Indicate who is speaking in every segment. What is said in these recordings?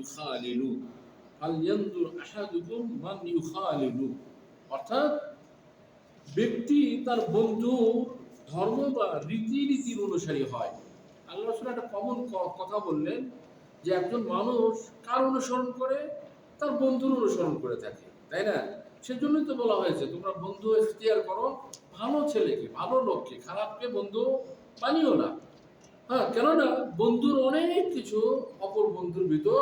Speaker 1: ইউখালিলু ফালইয়ানজুর আহাদুকুম মান ইউখালিলু। অর্থাৎ ব্যক্তি তার বন্ধু ধর্ম বা রীতিনীতির অনুসারী হয়। আল্লাহ রাসূল একটা কমন কথা বললেন যে একজন মানুষ কার অনুসরণ করে, তার বন্ধুর অনুসরণ করে থাকে, তাই না? সেজন্যই তো বলা হয়েছে তোমরা বন্ধু ইখতিয়ার করো ভালো ছেলেকে, ভালো লোককে, খারাপকে বন্ধু বানিও না। হ্যাঁ, কেননা বন্ধুর অনেক কিছু অপর বন্ধুর ভিতর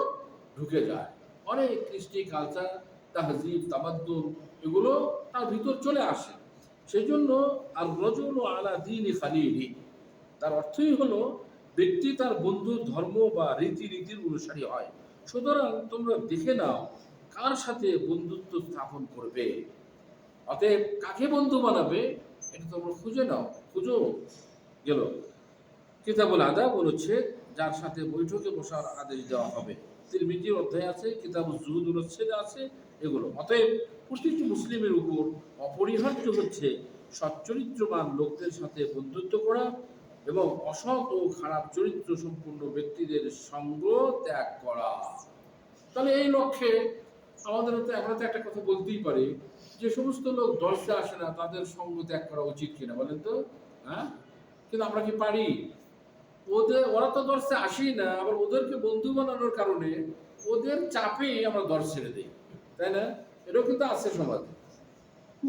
Speaker 1: ঢুকে যায়, অনেক কৃষ্টি, কালচার, তাহজিব, তামাদ্দুন এগুলো তার ভিতর চলে আসে। সেই জন্য আর রজুলু আলা দীনি খালিলি, তার অর্থই হলো ব্যক্তি তার বন্ধুর ধর্ম বা রীতিনীতির অনুসারী হয়। সুতরাং তোমরা দেখে নাও কার সাথে বন্ধুত্ব স্থাপন করবে, অতএব কাকে বন্ধু বানাবে এটা তোমরা খুঁজে নাও, খুঁজো। গেল কিতাবুল আদাব অনুচ্ছেদ, যার সাথে বৈঠকে বসার আদেশ দেওয়া হবে। তিরমিজির অধ্যায় আছে, কিতাবুল জুহুদ অনুচ্ছেদ আছে, এগুলো। অতএব প্রতিটি মুসলিমের উপর অপরিহার্য হচ্ছে সচ্চরিত্রবান লোকদের সাথে বন্ধুত্ব করা এবং অসৎ ও খারাপ চরিত্র সম্পূর্ণ ব্যক্তিদের সঙ্গ ত্যাগ করা। তাহলে এই লক্ষ্যে আমরা তো একটা কথা বলতেই পারি, যে সমস্ত লোক দর্শে আসে না তাদের সঙ্গ ত্যাগ করা উচিত কিনা বলেন তো? হ্যাঁ, কিন্তু আমরা কি পারি? ওরা তো দর্শে আসেই না, আবার ওদেরকে বন্ধু বানানোর কারণে ওদের চাপে আমরা দর্শ ছেড়ে দিই, তাই না? এটাও কিন্তু আছে সমাজে।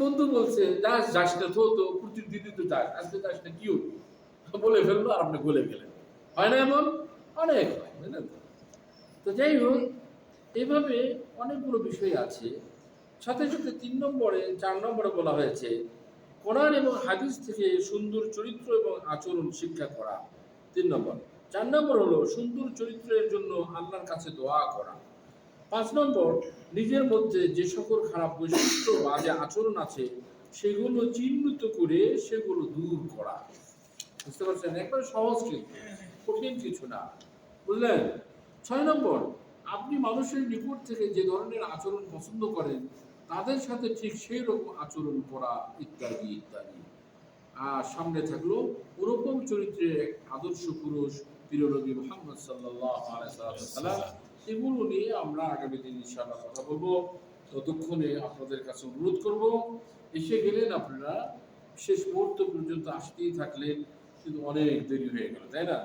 Speaker 1: বন্ধু বলছে যাস না, তো প্রতিদিনই তো যাস, আজকে যাস না কি বলে ফেললো আর আপনি গলে গেলেন। হয় না এমন? অনেক হয়, বুঝলেন তো? তো যাই হোক, এইভাবে অনেকগুলো বিষয় আছে। সাথে সাথে 4 নম্বরে বলা হয়েছে কোরআন এবং হাদিস থেকে সুন্দর চরিত্র এবং আচরণ শিক্ষা করা। 3 নম্বর। 4 নম্বর হলো সুন্দর চরিত্রের জন্য আল্লাহর কাছে দোয়া করা। 5 নম্বর, নিজের মধ্যে যে সকল খারাপ বৈশিষ্ট্য বা যে আচরণ আছে সেগুলো চিহ্নিত করে সেগুলো দূর করা। বুঝতে পারছেন? একবারে সহজ, কিন্তু কঠিন কিছু না, বুঝলেন? 6 নম্বর, আপনি মানুষের নিকট থেকে যে ধরনের আচরণ পছন্দ করেন তাদের সাথে ঠিক সেই রকম আচরণ করা, ইত্যাদি ইত্যাদি। আর সামনে থাকলো ওরকম চরিত্রের এক আদর্শ পুরুষ প্রিয় নবী মুহাম্মদ সাল্লাল্লাহু আলাইহি ওয়াসাল্লাম। এগুলো নিয়ে আমরা আগামী দিন ইনশাআল্লাহ কথা বলবো। ততক্ষণে আপনাদের কাছে অনুরোধ করব, এসে গেলেন আপনারা, শেষ মুহূর্ত পর্যন্ত আসতেই থাকলেন, কিন্তু অনেক দেরি হয়ে গেল, তাই না?